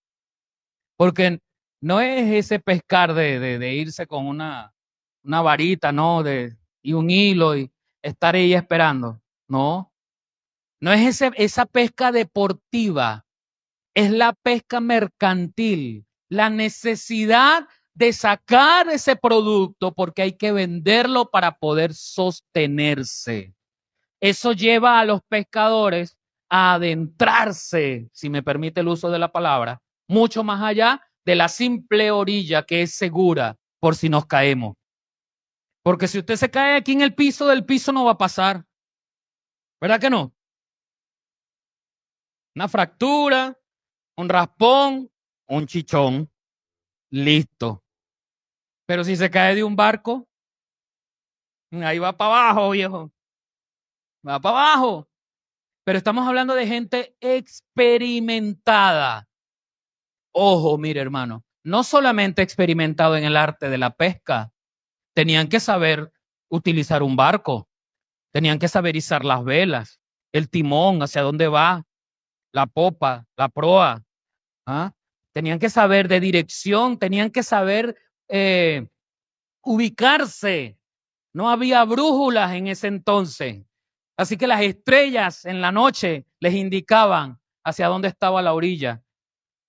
Porque no es ese pescar de irse con una varita, ¿no? Y un hilo y estar ahí esperando. No, no es esa pesca deportiva, es la pesca mercantil, la necesidad de sacar ese producto porque hay que venderlo para poder sostenerse. Eso lleva a los pescadores a adentrarse, si me permite el uso de la palabra, mucho más allá de la simple orilla que es segura por si nos caemos. Porque si usted se cae aquí en el piso, del piso no va a pasar. ¿Verdad que no? Una fractura, un raspón, un chichón, listo. Pero si se cae de un barco, ahí va para abajo, viejo. Va para abajo. Pero estamos hablando de gente experimentada. Ojo, mire, hermano, no solamente experimentado en el arte de la pesca, tenían que saber utilizar un barco, tenían que saber izar las velas, el timón, hacia dónde va, la popa, la proa. ¿Ah? Tenían que saber de dirección, tenían que saber ubicarse. No había brújulas en ese entonces. Así que las estrellas en la noche les indicaban hacia dónde estaba la orilla.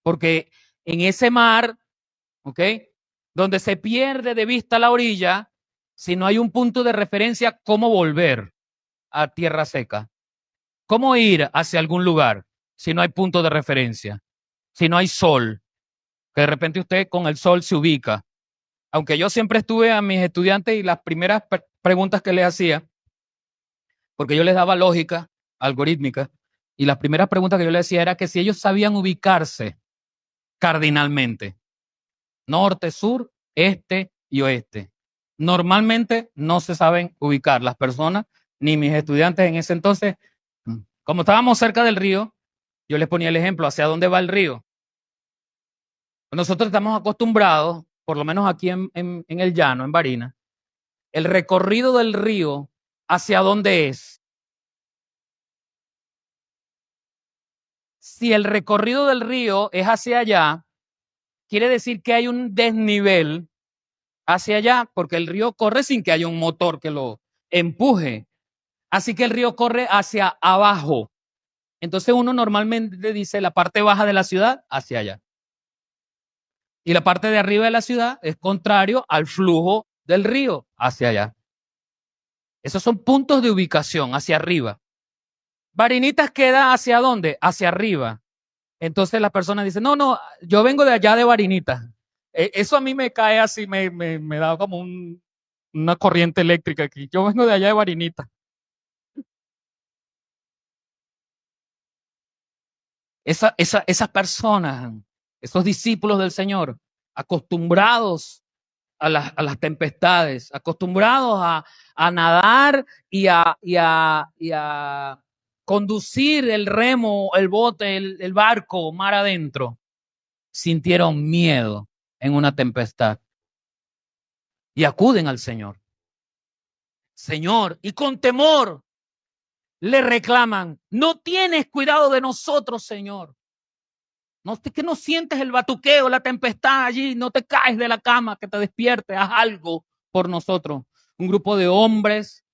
Porque en ese mar, ¿ok? Donde se pierde de vista la orilla, si no hay un punto de referencia, ¿cómo volver a tierra seca? ¿Cómo ir hacia algún lugar si no hay punto de referencia? Si no hay sol, que de repente usted con el sol se ubica. Aunque yo siempre estuve a mis estudiantes y las primeras preguntas que les hacía, porque yo les daba lógica algorítmica, y las primeras preguntas que yo les decía era que si ellos sabían ubicarse cardinalmente, norte, sur, este y oeste. Normalmente no se saben ubicar las personas, ni mis estudiantes en ese entonces. Como estábamos cerca del río, yo les ponía el ejemplo, ¿hacia dónde va el río? Nosotros estamos acostumbrados, por lo menos aquí en el llano, en Barinas, el recorrido del río, ¿hacia dónde es? Si el recorrido del río es hacia allá, quiere decir que hay un desnivel hacia allá, porque el río corre sin que haya un motor que lo empuje. Así que el río corre hacia abajo. Entonces uno normalmente dice la parte baja de la ciudad hacia allá. Y la parte de arriba de la ciudad es contrario al flujo del río hacia allá. Esos son puntos de ubicación hacia arriba. Barinitas queda hacia dónde? Hacia arriba. Entonces la persona dice, no, yo vengo de allá de Barinitas. Eso a mí me cae así, me da como una corriente eléctrica aquí. Yo vengo de allá de Barinitas. Esas personas, esos discípulos del Señor, acostumbrados a las tempestades, acostumbrados a nadar y a conducir el remo, el bote, el barco mar adentro, sintieron miedo en una tempestad y acuden al Señor. Señor, y con temor le reclaman, no tienes cuidado de nosotros, Señor. No, que no sientes el batuqueo, la tempestad allí, no te caes de la cama, que te despiertes, haz algo por nosotros. Un grupo de hombres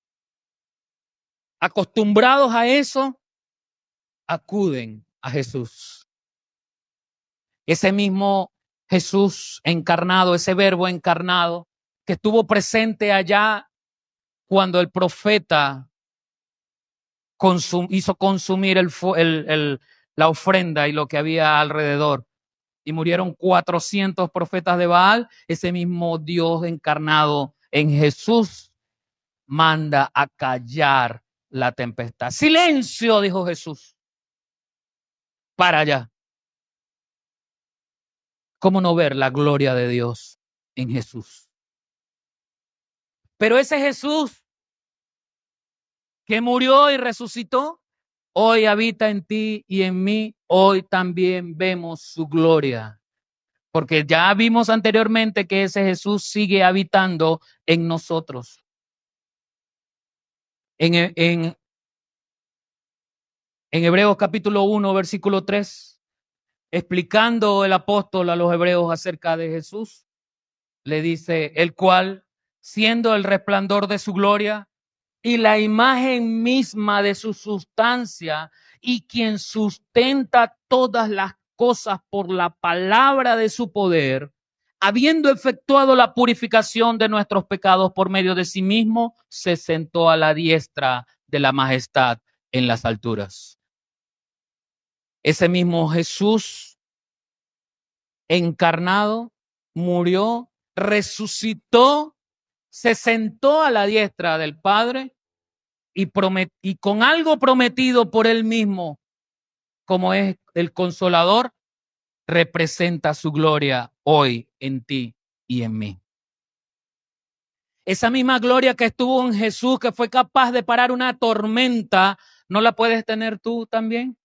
acostumbrados a eso, acuden a Jesús. Ese mismo Jesús encarnado, ese verbo encarnado, que estuvo presente allá cuando el profeta hizo consumir la ofrenda y lo que había alrededor. Y murieron 400 profetas de Baal. Ese mismo Dios encarnado en Jesús manda a callar la tempestad. Silencio, dijo Jesús. Para allá. ¿Cómo no ver la gloria de Dios en Jesús? Pero ese Jesús que murió y resucitó, hoy habita en ti y en mí. Hoy también vemos su gloria. Porque ya vimos anteriormente que ese Jesús sigue habitando en nosotros. En Hebreos capítulo 1, versículo 3, explicando el apóstol a los hebreos acerca de Jesús, le dice, el cual, siendo el resplandor de su gloria y la imagen misma de su sustancia, y quien sustenta todas las cosas por la palabra de su poder, habiendo efectuado la purificación de nuestros pecados por medio de sí mismo, se sentó a la diestra de la majestad en las alturas. Ese mismo Jesús encarnado murió, resucitó, se sentó a la diestra del Padre y con algo prometido por él mismo, como es el Consolador, representa su gloria hoy en ti y en mí. Esa misma gloria que estuvo en Jesús, que fue capaz de parar una tormenta, ¿no la puedes tener tú también?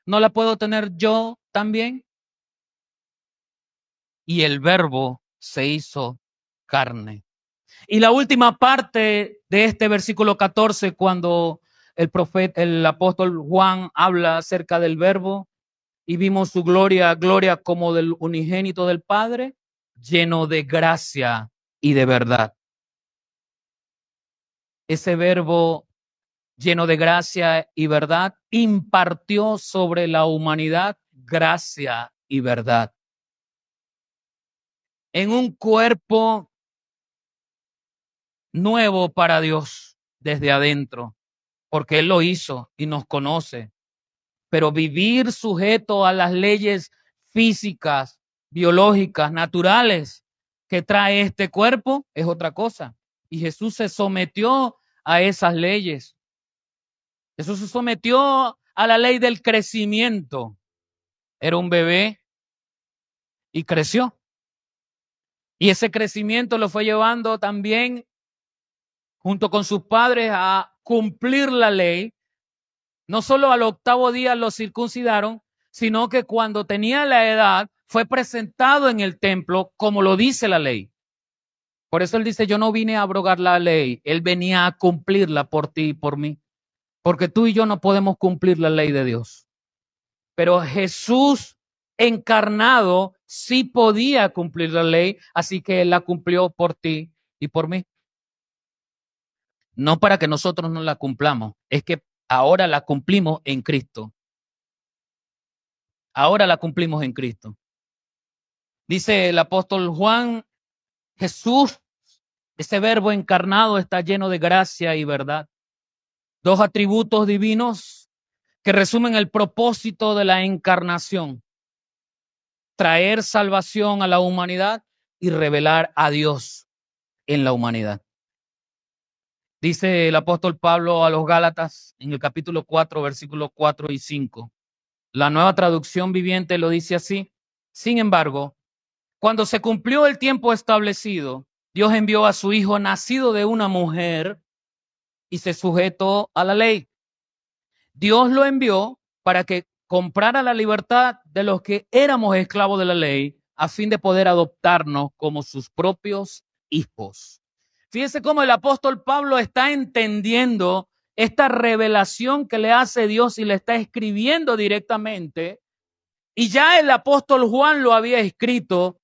¿No la puedo tener yo también? Y el Verbo se hizo carne. Y la última parte de este versículo 14, cuando el apóstol Juan habla acerca del Verbo y vimos su gloria, gloria como del unigénito del Padre, lleno de gracia y de verdad. Ese Verbo lleno de gracia y verdad impartió sobre la humanidad gracia y verdad. En un cuerpo nuevo para Dios desde adentro, porque Él lo hizo y nos conoce. Pero vivir sujeto a las leyes físicas, biológicas, naturales que trae este cuerpo es otra cosa. Y Jesús se sometió a esas leyes. Jesús se sometió a la ley del crecimiento. Era un bebé y creció. Y ese crecimiento lo fue llevando también junto con sus padres a cumplir la ley. No solo al 8º día lo circuncidaron, sino que cuando tenía la edad fue presentado en el templo como lo dice la ley. Por eso él dice, yo no vine a abrogar la ley, él venía a cumplirla por ti y por mí. Porque tú y yo no podemos cumplir la ley de Dios. Pero Jesús encarnado sí podía cumplir la ley, así que él la cumplió por ti y por mí. No para que nosotros no la cumplamos, es que ahora la cumplimos en Cristo. Ahora la cumplimos en Cristo. Dice el apóstol Juan, Jesús, ese verbo encarnado está lleno de gracia y verdad. Dos atributos divinos que resumen el propósito de la encarnación. Traer salvación a la humanidad y revelar a Dios en la humanidad. Dice el apóstol Pablo a los Gálatas en el capítulo 4, versículos 4 y 5. La Nueva Traducción Viviente lo dice así. Sin embargo, cuando se cumplió el tiempo establecido, Dios envió a su Hijo nacido de una mujer y se sujetó a la ley. Dios lo envió para que comprara la libertad de los que éramos esclavos de la ley a fin de poder adoptarnos como sus propios hijos. Fíjese cómo el apóstol Pablo está entendiendo esta revelación que le hace Dios y le está escribiendo directamente. Y ya el apóstol Juan lo había escrito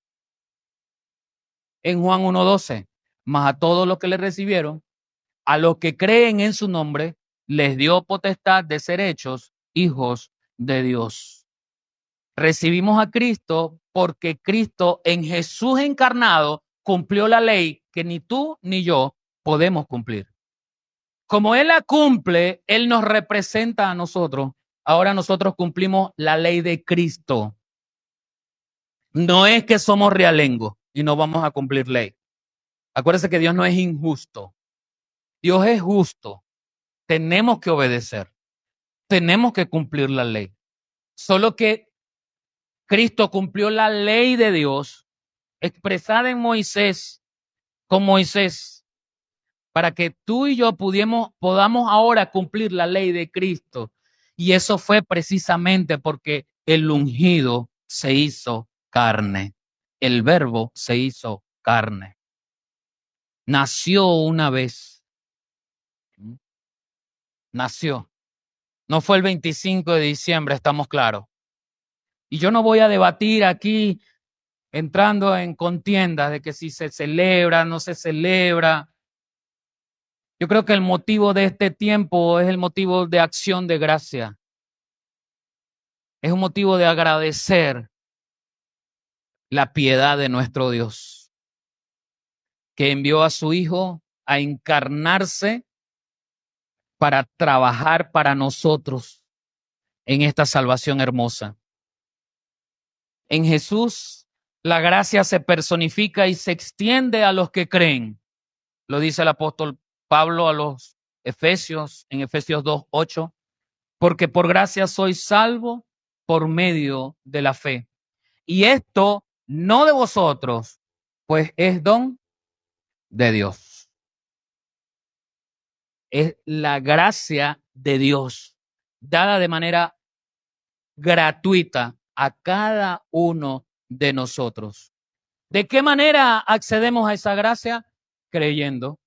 en Juan 1:12. Mas a todos los que le recibieron, a los que creen en su nombre, les dio potestad de ser hechos hijos de Dios. Recibimos a Cristo porque Cristo en Jesús encarnado cumplió la ley que ni tú ni yo podemos cumplir. Como Él la cumple, Él nos representa a nosotros. Ahora nosotros cumplimos la ley de Cristo. No es que somos realengos y no vamos a cumplir ley. Acuérdense que Dios no es injusto. Dios es justo. Tenemos que obedecer. Tenemos que cumplir la ley. Solo que Cristo cumplió la ley de Dios expresada en Moisés, con Moisés, para que tú y yo podamos ahora cumplir la ley de Cristo. Y eso fue precisamente porque el ungido se hizo carne. El verbo se hizo carne. Nació una vez. Nació. No fue el 25 de diciembre, estamos claros. Y yo no voy a debatir aquí entrando en contiendas de que si se celebra, no se celebra. Yo creo que el motivo de este tiempo es el motivo de acción de gracia. Es un motivo de agradecer la piedad de nuestro Dios, que envió a su Hijo a encarnarse para trabajar para nosotros en esta salvación hermosa. En Jesús, la gracia se personifica y se extiende a los que creen. Lo dice el apóstol Pablo a los Efesios, en Efesios 2:8, porque por gracia soy salvo por medio de la fe. Y esto no de vosotros, pues es don de Dios. Es la gracia de Dios, dada de manera gratuita a cada uno de nosotros. ¿De qué manera accedemos a esa gracia? Creyendo.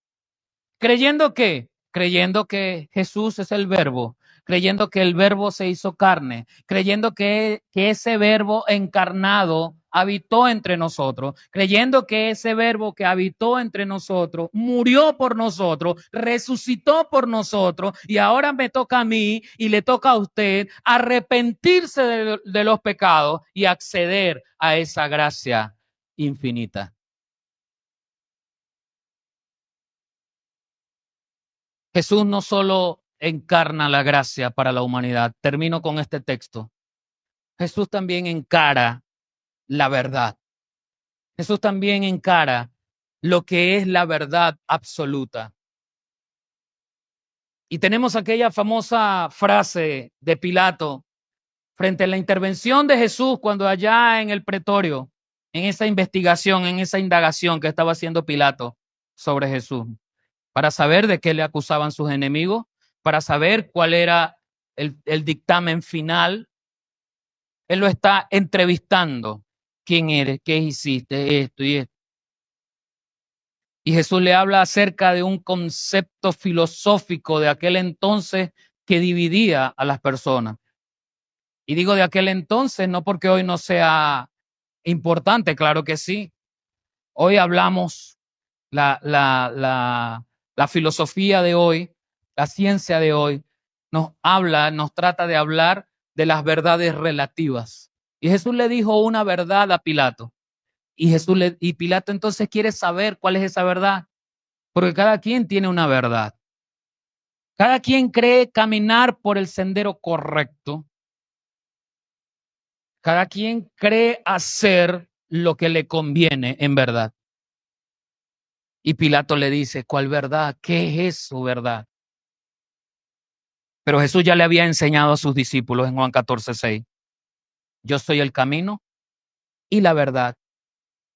¿Creyendo qué? Creyendo que Jesús es el verbo, creyendo que el verbo se hizo carne, creyendo que ese verbo encarnado habitó entre nosotros, creyendo que ese verbo que habitó entre nosotros murió por nosotros, resucitó por nosotros y ahora me toca a mí y le toca a usted arrepentirse de los pecados y acceder a esa gracia infinita. Jesús no solo encarna la gracia para la humanidad, termino con este texto. Jesús también encara la verdad. Jesús también encara lo que es la verdad absoluta. Y tenemos aquella famosa frase de Pilato frente a la intervención de Jesús cuando allá en el pretorio en esa investigación, en esa indagación que estaba haciendo Pilato sobre Jesús, para saber de qué le acusaban sus enemigos, para saber cuál era el dictamen final. Él lo está entrevistando. ¿Quién eres? ¿Qué hiciste? Esto y esto. Y Jesús le habla acerca de un concepto filosófico de aquel entonces que dividía a las personas. Y digo de aquel entonces no porque hoy no sea importante, claro que sí. Hoy hablamos la filosofía de hoy, la ciencia de hoy, nos trata de hablar de las verdades relativas. Y Jesús le dijo una verdad a Pilato. Y Pilato entonces quiere saber cuál es esa verdad, porque cada quien tiene una verdad. Cada quien cree caminar por el sendero correcto. Cada quien cree hacer lo que le conviene en verdad. Y Pilato le dice, ¿cuál verdad? ¿Qué es su verdad? Pero Jesús ya le había enseñado a sus discípulos en Juan 14:6. Yo soy el camino y la verdad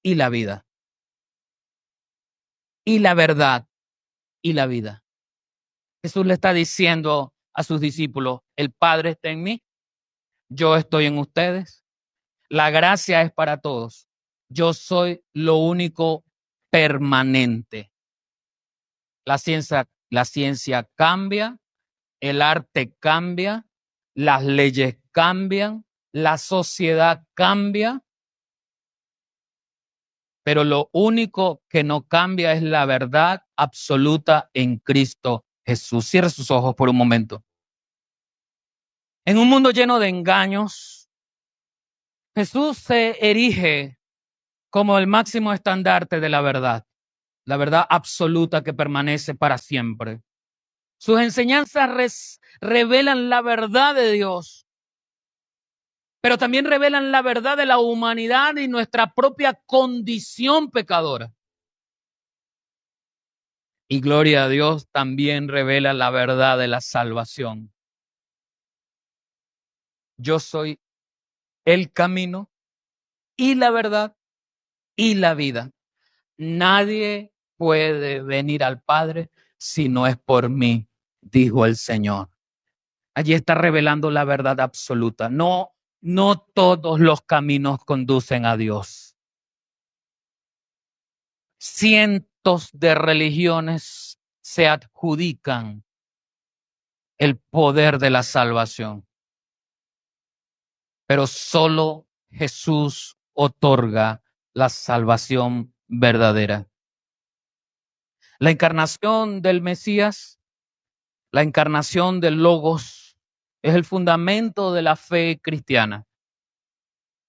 y la vida. Y la verdad y la vida. Jesús le está diciendo a sus discípulos, el Padre está en mí, yo estoy en ustedes, la gracia es para todos, yo soy lo único permanente. La ciencia cambia, el arte cambia, las leyes cambian, la sociedad cambia, pero lo único que no cambia es la verdad absoluta en Cristo Jesús. Cierre sus ojos por un momento. En un mundo lleno de engaños, Jesús se erige como el máximo estandarte de la verdad absoluta que permanece para siempre. Sus enseñanzas revelan la verdad de Dios, pero también revelan la verdad de la humanidad y nuestra propia condición pecadora. Y gloria a Dios, también revela la verdad de la salvación. Yo soy el camino y la verdad y la vida. Nadie puede venir al Padre si no es por mí, dijo el Señor. Allí está revelando la verdad absoluta. No, no todos los caminos conducen a Dios. Cientos de religiones se adjudican el poder de la salvación, pero solo Jesús otorga la salvación verdadera. La encarnación del Mesías, la encarnación del Logos, es el fundamento de la fe cristiana.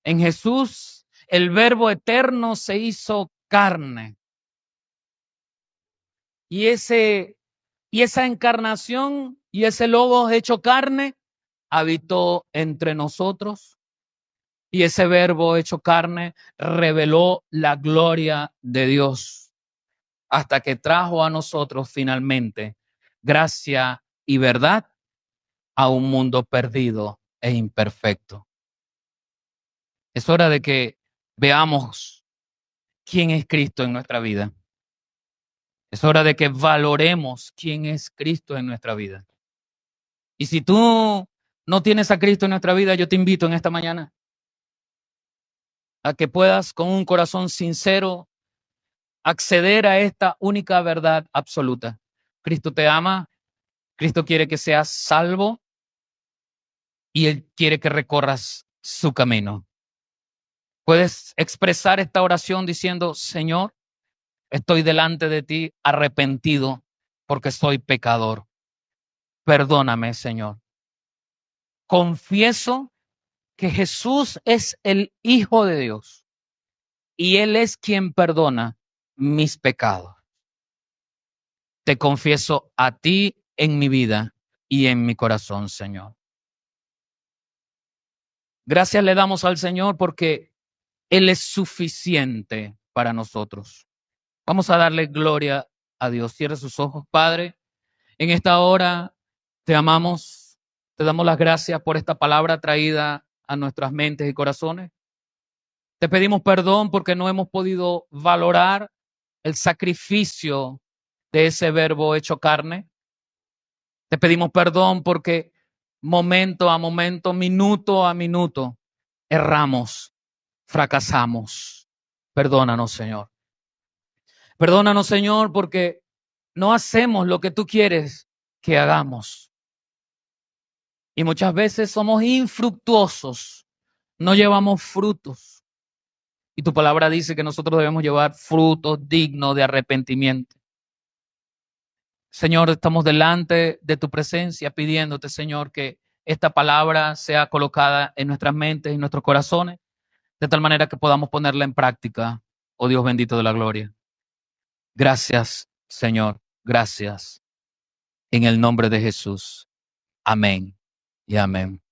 En Jesús, el Verbo eterno se hizo carne. Y esa encarnación y ese Logos hecho carne habitó entre nosotros. Y ese Verbo hecho carne reveló la gloria de Dios hasta que trajo a nosotros finalmente gracia y verdad a un mundo perdido e imperfecto. Es hora de que veamos quién es Cristo en nuestra vida. Es hora de que valoremos quién es Cristo en nuestra vida. Y si tú no tienes a Cristo en nuestra vida, yo te invito en esta mañana a que puedas con un corazón sincero acceder a esta única verdad absoluta. Cristo te ama, Cristo quiere que seas salvo y Él quiere que recorras su camino. Puedes expresar esta oración diciendo, Señor, estoy delante de ti arrepentido porque soy pecador. Perdóname, Señor. Confieso que Jesús es el Hijo de Dios y Él es quien perdona mis pecados. Te confieso a ti en mi vida y en mi corazón, Señor. Gracias le damos al Señor porque Él es suficiente para nosotros. Vamos a darle gloria a Dios. Cierre sus ojos, Padre. En esta hora te amamos, te damos las gracias por esta palabra traída a nuestras mentes y corazones. Te pedimos perdón porque no hemos podido valorar el sacrificio de ese verbo hecho carne. Te pedimos perdón porque momento a momento, minuto a minuto, erramos, fracasamos. Perdónanos, Señor. Perdónanos, Señor, porque no hacemos lo que tú quieres que hagamos. Y muchas veces somos infructuosos, no llevamos frutos. Y tu palabra dice que nosotros debemos llevar frutos dignos de arrepentimiento. Señor, estamos delante de tu presencia pidiéndote, Señor, que esta palabra sea colocada en nuestras mentes y en nuestros corazones, de tal manera que podamos ponerla en práctica, oh Dios bendito de la gloria. Gracias, Señor, gracias. En el nombre de Jesús. Amén y amén.